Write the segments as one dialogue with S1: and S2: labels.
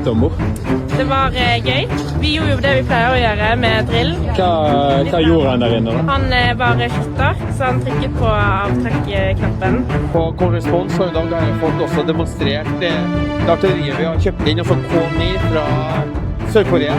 S1: det var moro?
S2: Det var gøy. Vi gjorde jo det vi pleier å gjøre med drill.
S1: Hva gjorde han der inne da?
S2: Han var skytter, så han trykket på avtrekknappen.
S3: På Korrespons har i dag folk også demonstrert det artilleriet vi har kjøpt inn, altså Kony fra Sør-Korea.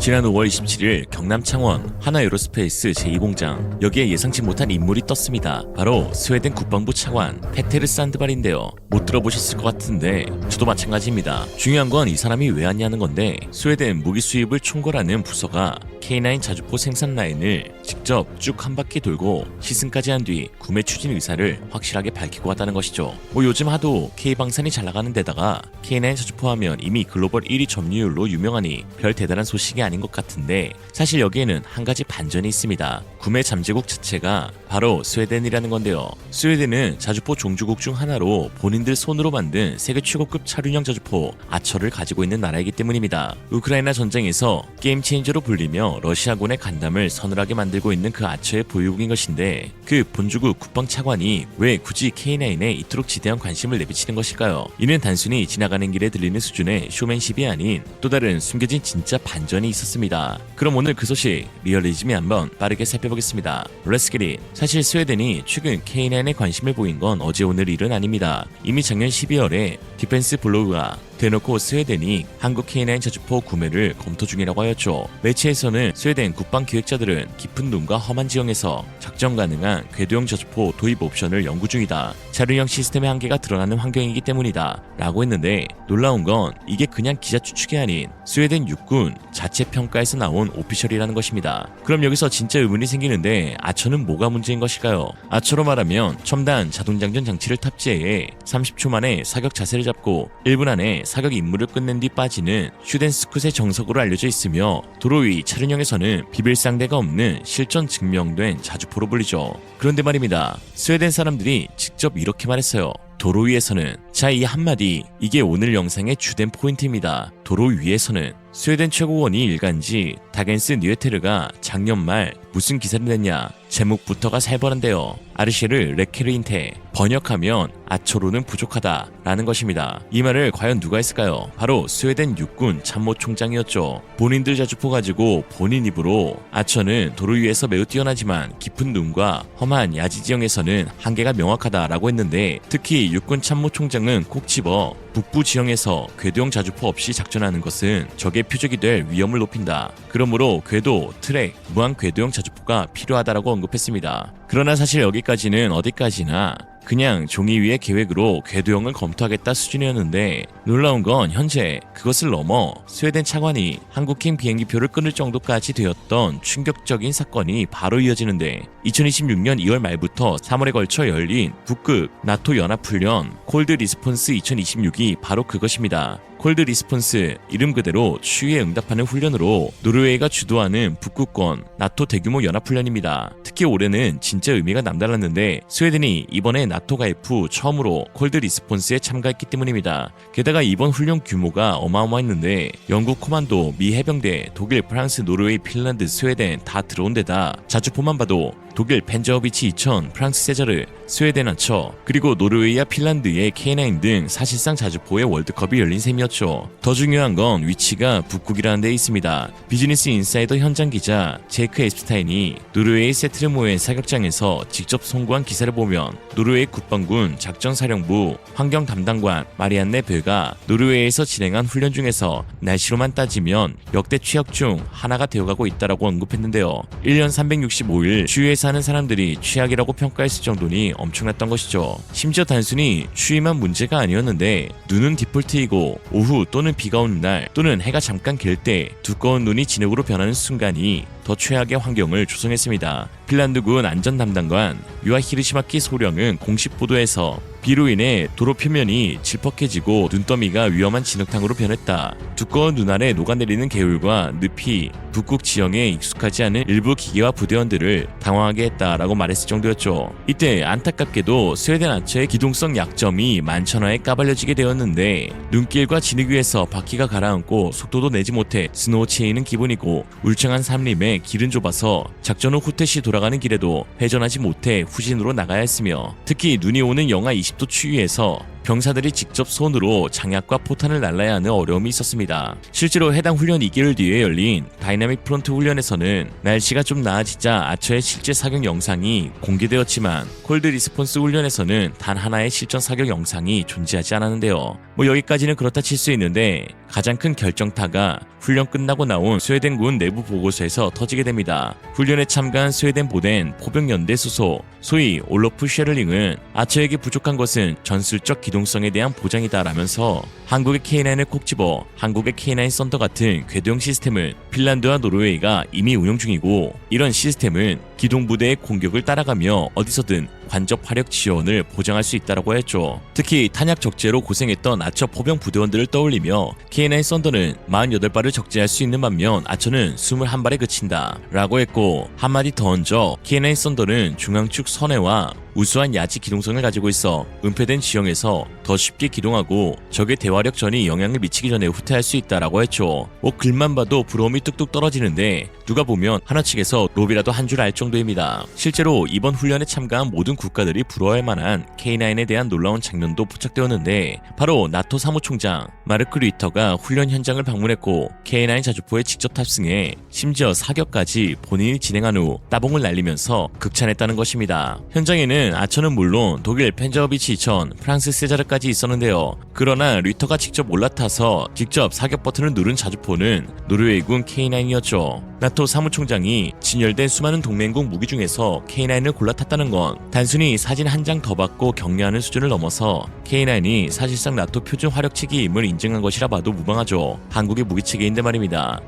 S4: 지난 5월 27일 경남 창원 하나에어로스페이스 제2공장, 여기에 예상치 못한 인물이 떴습니다. 바로 스웨덴 국방부 차관 페테르 산드발인데요. 못 들어보셨을 것 같은데 저도 마찬가지입니다. 중요한 건 이 사람이 왜 왔냐는 건데, 스웨덴 무기 수입을 총괄하는 부서가 K9 자주포 생산 라인을 직접 쭉 한 바퀴 돌고 시승까지 한 뒤 구매 추진 의사를 확실하게 밝히고 왔다는 것이죠. 요즘 하도 K방산이 잘 나가는 데다가 K9 자주포 하면 이미 글로벌 1위 점유율로 유명하니 별 대단한 소식이 아닌 것 같은데, 사실 여기에는 한 가지 반전이 있습니다. 구매 잠재국 자체가 바로 스웨덴이라는 건데요. 스웨덴은 자주포 종주국 중 하나로 본인들 손으로 만든 세계 최고급 차륜형 자주포 아처를 가지고 있는 나라이기 때문입니다. 우크라이나 전쟁에서 게임 체인저로 불리며 러시아군의 간담을 서늘하게 만들고 있는 그 아처의 보유국인 것인데, 그 본주국 국방차관이 왜 굳이 K9에 이토록 지대한 관심을 내비치는 것일까요? 이는 단순히 지나가는 길에 들리는 수준의 쇼맨십이 아닌 또 다른 숨겨진 진짜 반전이 있었습니다. 그럼 오늘 그 소식 리얼리즘에 한번 빠르게 살펴보겠습니다. Let's get it. 사실 스웨덴이 최근 K9에 관심을 보인 건 어제 오늘 일은 아닙니다. 이미 작년 12월에 디펜스 블로그가 대놓고 스웨덴이 한국 K9 자주포 구매를 검토 중이라고 하였죠. 매체에서는 스웨덴 국방기획자들은 깊은 눈과 험한 지형에서 작전 가능한 궤도형 자주포 도입 옵션을 연구 중이다. 자륜형 시스템의 한계가 드러나는 환경이기 때문이다 라고 했는데, 놀라운 건 이게 그냥 기자 추측이 아닌 스웨덴 육군 자체 평가에서 나온 오피셜이라는 것입니다. 그럼 여기서 진짜 의문이 생기는데, 아처는 뭐가 문제인 것일까요? 아처로 말하면 첨단 자동장전 장치를 탑재해 30초 만에 사격 자세를 잡고 1분 안에 사격 임무를 끝낸 뒤 빠지는 슈덴스쿠스의 정석으로 알려져 있으며, 도로 위 차륜형에서는 비빌 상대가 없는 실전 증명된 자주포로 불리죠. 그런데 말입니다. 스웨덴 사람들이 직접 이렇게 말했어요. 도로 위에서는. 자, 이 한마디, 이게 오늘 영상의 주된 포인트입니다. 도로 위에서는. 스웨덴 최고원이 일간지 다겐스 뉴에테르가 작년 말 무슨 기사를 냈냐, 제목부터가 살벌한데요. 아르쉐르 레케르인테, 번역하면 아처로는 부족하다 라는 것입니다. 이 말을 과연 누가 했을까요? 바로 스웨덴 육군 참모총장이었죠. 본인들 자주포 가지고 본인 입으로 아처는 도로 위에서 매우 뛰어나지만 깊은 눈과 험한 야지 지형에서는 한계가 명확하다 라고 했는데, 특히 육군 참모총장은 콕 집어 북부 지형에서 궤도형 자주포 없이 작전하는 것은 적의 표적이 될 위험을 높인다. 그러므로 궤도, 트랙, 무한 궤도형 자주포가 필요하다라고 언급했습니다. 그러나 사실 여기까지는 어디까지나 그냥 종이 위의 계획으로 궤도형을 검토하겠다 수준이었는데, 놀라운 건 현재 그것을 넘어 스웨덴 차관이 한국행 비행기표를 끊을 정도까지 되었던 충격적인 사건이 바로 이어지는데, 2026년 2월 말부터 3월에 걸쳐 열린 북극 나토 연합훈련 콜드 리스폰스 2026이 바로 그것입니다. 콜드 리스폰스, 이름 그대로 추위에 응답하는 훈련으로 노르웨이가 주도하는 북극권 나토 대규모 연합훈련입니다. 특히 올해는 진짜 의미가 남달랐는데, 스웨덴이 이번에 나토 가입 후 처음으로 콜드 리스폰스에 참가했기 때문입니다. 게다가 이번 훈련 규모가 어마어마했는데, 영국 코만도, 미 해병대, 독일, 프랑스, 노르웨이, 핀란드, 스웨덴 다 들어온 데다 자주포만 봐도 독일 펜저비치 2000, 프랑스 세자르, 스웨덴 아처, 그리고 노르웨이와 핀란드의 K9 등 사실상 자주포의 월드컵이 열린 셈이었죠. 더 중요한 건 위치가 북극이라는 데 있습니다. 비즈니스 인사이더 현장 기자 제이크 에스프타인이 노르웨이 세트르모의 사격장에서 직접 송구한 기사를 보면, 노르웨이 국방군 작전사령부 환경 담당관 마리안네 벨가 노르웨이에서 진행한 훈련 중에서 날씨로만 따지면 역대 최악 중 하나가 되어가고 있다라고 언급했는데요. 1년 365일 추위에 사는 사람들이 최악이라고 평가했을 정도니 엄청났던 것이죠. 심지어 단순히 추위만 문제가 아니었는데, 눈은 디폴트이고 오후 또는 비가 오는 날 또는 해가 잠깐 갤 때 두꺼운 눈이 진흙으로 변하는 순간이 더 최악의 환경을 조성했습니다. 핀란드군 안전 담당관 유아 히르시마키 소령은 공식 보도에서 비로 인해 도로 표면이 질퍽해지고 눈더미가 위험한 진흙탕으로 변했다. 두꺼운 눈 아래 녹아내리는 개울과 늪이 북극 지형에 익숙하지 않은 일부 기계와 부대원들을 당황하게 했다라고 말했을 정도였죠. 이때 안타깝게도 스웨덴 아처의 기동성 약점이 만천하에 까발려지게 되었는데 눈길과 진흙 위에서 바퀴가 가라앉고 속도도 내지 못해 스노우 체인은 기본이고 울창한 산림에 길은 좁아서 작전 후 후퇴시 돌아가는 길에도 회전하지 못해 후진으로 나가야 했으며 특히 눈이 오는 영하 20도 추위에서 병사들이 직접 손으로 장약과 포탄을 날라야 하는 어려움이 있었습니다. 실제로 해당 훈련 2개월 뒤에 열린 다이나믹 프론트 훈련에서는 날씨가 좀 나아지자 아처의 실제 사격 영상이 공개되었지만 콜드 리스폰스 훈련에서는 단 하나의 실전 사격 영상이 존재하지 않았는데요. 여기까지는 그렇다 칠 수 있는데 가장 큰 결정타가 훈련 끝나고 나온 스웨덴군 내부 보고서에서 터지게 됩니다. 훈련에 참가한 스웨덴 보된 포병연대 수소 소위 올로프 쉐를링은 아처에게 부족한 것은 전술적 기동성에 대한 보장이다라면서 한국의 K9을 콕 집어 한국의 K9 썬더 같은 궤도형 시스템을 핀란드와 노르웨이가 이미 운용 중이고 이런 시스템은 기동부대의 공격을 따라가며 어디서든 관접 화력 지원을 보장할 수 있다고 했죠. 특히 탄약 적재로 고생했던 아처 포병 부대원들을 떠올리며 K9 썬더는 48발을 적재할 수 있는 반면 아처는 21발에 그친다 라고 했고 한마디 더 얹어 K9 썬더는 중앙축 선회와 우수한 야지 기동성을 가지고 있어 은폐된 지형에서 더 쉽게 기동하고 적의 대화력 전이 영향을 미치기 전에 후퇴할 수 있다라고 했죠. 글만 봐도 부러움이 뚝뚝 떨어지는데 누가 보면 하나 측에서 로비라도 한 줄 알 정도입니다. 실제로 이번 훈련에 참가한 모든 국가들이 부러워할 만한 K9에 대한 놀라운 장면도 포착되었는데 바로 나토 사무총장 마르크 류터가 훈련 현장을 방문했고 K9 자주포에 직접 탑승해 심지어 사격까지 본인이 진행한 후 따봉을 날리면서 극찬했다는 것입니다. 현장에는 아처는 물론 독일 펜저비치 2000, 프랑스 세자르까지 있었는데요. 그러나 류터가 직접 올라타서 직접 사격 버튼을 누른 자주포는 노르웨이군 K9이었죠. 나토 사무총장이 진열된 수많은 동맹국 무기 중에서 K9을 골라 탔다는 건 단순히 사진 한 장 더 받고 격려하는 수준을 넘어서 K9이 사실상 나토 표준 화력체계임을 인증한 것이라 봐도 무방하죠. 한국의 무기체계인데 말입니다.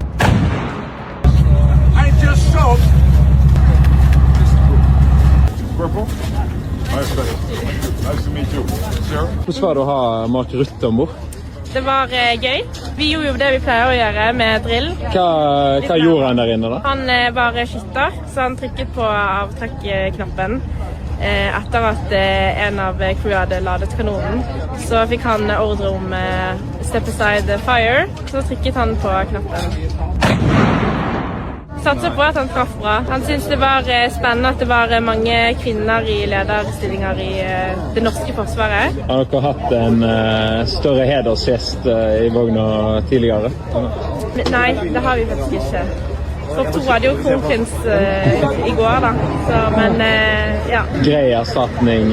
S1: Hvordan var det å ha Mark Rutte om bord?
S2: Det var gøy. Vi gjorde jo det vi pleier å gjøre med drill.
S1: Hva gjorde han der inne, da?
S2: Han var skytter, så han trykket på avtrekknappen etter at en av crewet hadde ladet kanonen. Så fikk han ordre om step aside fire, så trykket han på knappen. Satser på at han traff bra. Han syntes det var spennende at det var mange kvinner i lederstillinger i det norske forsvaret.
S1: Har dere hatt en større hedersgjest i vogna tidligere?
S2: Nei, det har vi faktisk ikke. For to hadde jo kronprins i går, da. Så, men ja.
S1: Grei erstatning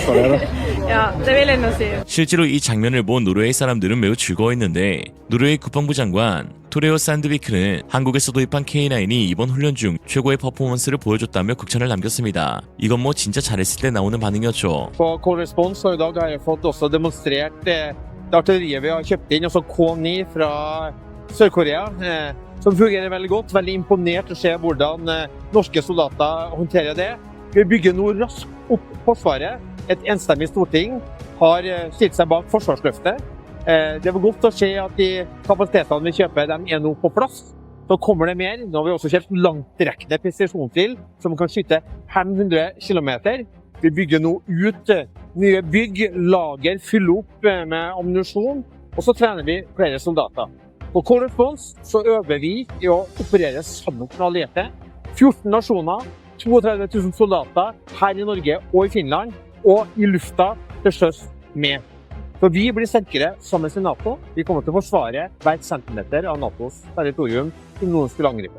S1: for det, da?
S2: Ja, det vil jeg nå si.
S4: 실제로 이 장면을 본 노르웨이 사람들은 매우 즐거워했는데 노르웨이 국방부 장관 토레오 산드비크는 한국에서 도입한 K9이 이번 훈련 중 최고의 퍼포먼스를 보여줬다며 극찬을 남겼습니다. 이건 진짜 잘했을 때 나오는 반응이었죠.
S3: På Cold Response så i dag har jeg fått også demonstrert det artilleriet vi har kjøpt inn, altså K9 fra Sør-Korea, som fungerer veldig godt. Veldig imponert å se hvordan norske soldater håndterer det. Vi bygger nå raskt opp Forsvaret. Et enstemmig storting har stilt seg bak forsvarsløftet. Det var godt å se at de kapasitetene vi kjøper, de er nå på plass. Så kommer det mer. Nå har vi også kjøpt langtrekkende presisjonsdrill som kan skyte 500 km. Vi bygger nå ut nye bygg, lager, fyller opp med ammunisjon, og så trener vi flere soldater. På Cold Response så øver vi i å operere sammen med allierte. 14 nasjoner, 32 000 soldater her i Norge og i Finland, og i lufta til sjøs med. Så vi blir sterkere sammen med NATO. Vi kommer til å forsvare hver centimeter av NATOs territorium som noen skulle angripe.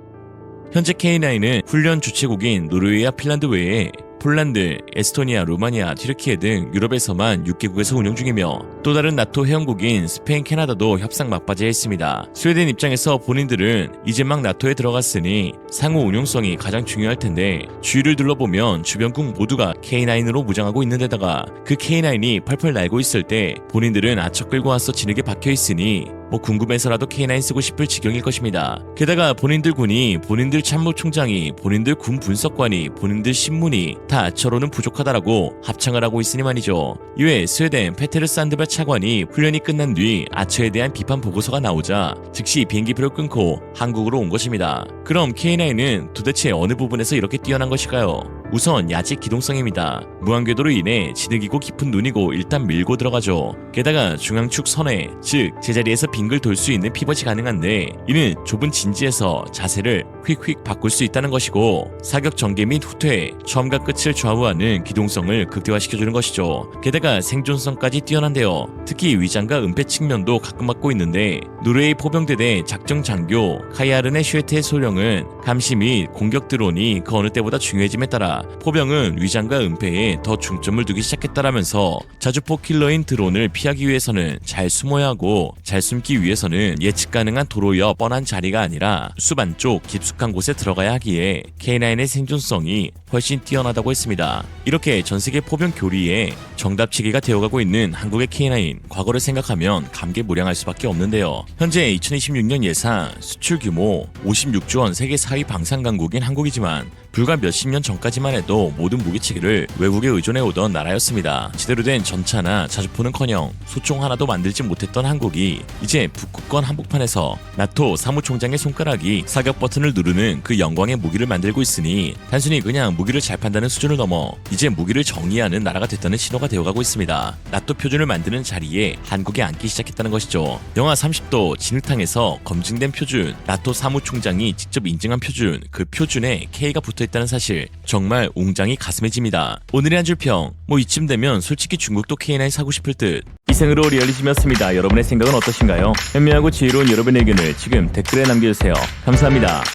S4: 현재 K9은 훈련 주최국인 노르웨이와 핀란드 외에 폴란드, 에스토니아, 루마니아, 튀르키예 등 유럽에서만 6개국에서 운영 중이며 또 다른 나토 회원국인 스페인, 캐나다도 협상 막바지에 있습니다. 스웨덴 입장에서 본인들은 이제 막 나토에 들어갔으니 상호 운용성이 가장 중요할 텐데 주위를 둘러보면 주변국 모두가 K9으로 무장하고 있는 데다가 그 K9이 펄펄 날고 있을 때 본인들은 아처 끌고 와서 진흙에 박혀 있으니 뭐 궁금해서라도 K9 쓰고 싶을 지경일 것입니다. 게다가 본인들 군이, 본인들 참모총장이, 본인들 군 분석관이, 본인들 신문이 다 아처로는 부족하다라고 합창을 하고 있으니 말이죠. 이외 스웨덴 페테르 산드발 차관이 훈련이 끝난 뒤 아처에 대한 비판 보고서가 나오자 즉시 비행기표를 끊고 한국으로 온 것입니다. 그럼 K9은 도대체 어느 부분에서 이렇게 뛰어난 것일까요? 우선 야직 기동성입니다. 무한궤도로 인해 진흙이고 깊은 눈이고 일단 밀고 들어가죠. 게다가 중앙축 선회, 즉 제자리에서 빙글 돌 수 있는 피벗이 가능한데 이는 좁은 진지에서 자세를 휙휙 바꿀 수 있다는 것이고 사격 전개 및 후퇴, 처음과 끝을 좌우하는 기동성을 극대화시켜주는 것이죠. 게다가 생존성까지 뛰어난데요. 특히 위장과 은폐 측면도 가끔 맡고 있는데 노르웨이 포병대대 작정 장교 카이아르네 슈에트의 소령은 감시 및 공격 드론이 그 어느 때보다 중요해짐에 따라 포병은 위장과 은폐에 더 중점을 두기 시작했다라면서 자주포 킬러인 드론을 피하기 위해서는 잘 숨어야 하고 잘 숨기 위해서는 예측 가능한 도로 옆 뻔한 자리가 아니라 숲 안쪽 깊숙한 곳에 들어가야 하기에 K9의 생존성이 훨씬 뛰어나다고 했습니다. 이렇게 전세계 포병 교리에 정답치기가 되어가고 있는 한국의 K9, 과거를 생각하면 감개무량할 수밖에 없는데요. 현재 2026년 예상 수출 규모 56조 원 세계 4위 방산 강국인 한국이지만 불과 몇십 년 전까지만 해도 모든 무기체계를 외국에 의존해오던 나라였습니다. 제대로 된 전차나 자주포는커녕 소총 하나도 만들지 못했던 한국이 이제 북극권 한복판에서 나토 사무총장의 손가락이 사격 버튼을 누르는 그 영광의 무기를 만들고 있으니 단순히 그냥 무기를 잘 판다는 수준을 넘어 이제 무기를 정의하는 나라가 됐다는 신호가 되어가고 있습니다. 나토 표준을 만드는 자리에 한국이 앉기 시작했다는 것이죠. 영하 30도 진흙탕에서 검증된 표준, 나토 사무총장이 직접 인증한 표준, 그 표준에 K가 붙어있다는 사실, 정말 웅장히 가슴에 집니다. 오늘의 한 줄 평, 뭐 이쯤 되면 솔직히 중국도 K9 사고 싶을 듯. 이상으로 리얼리즘이었습니다. 여러분의 생각은 어떠신가요? 현명하고 지혜로운 여러분의 의견을 지금 댓글에 남겨주세요. 감사합니다.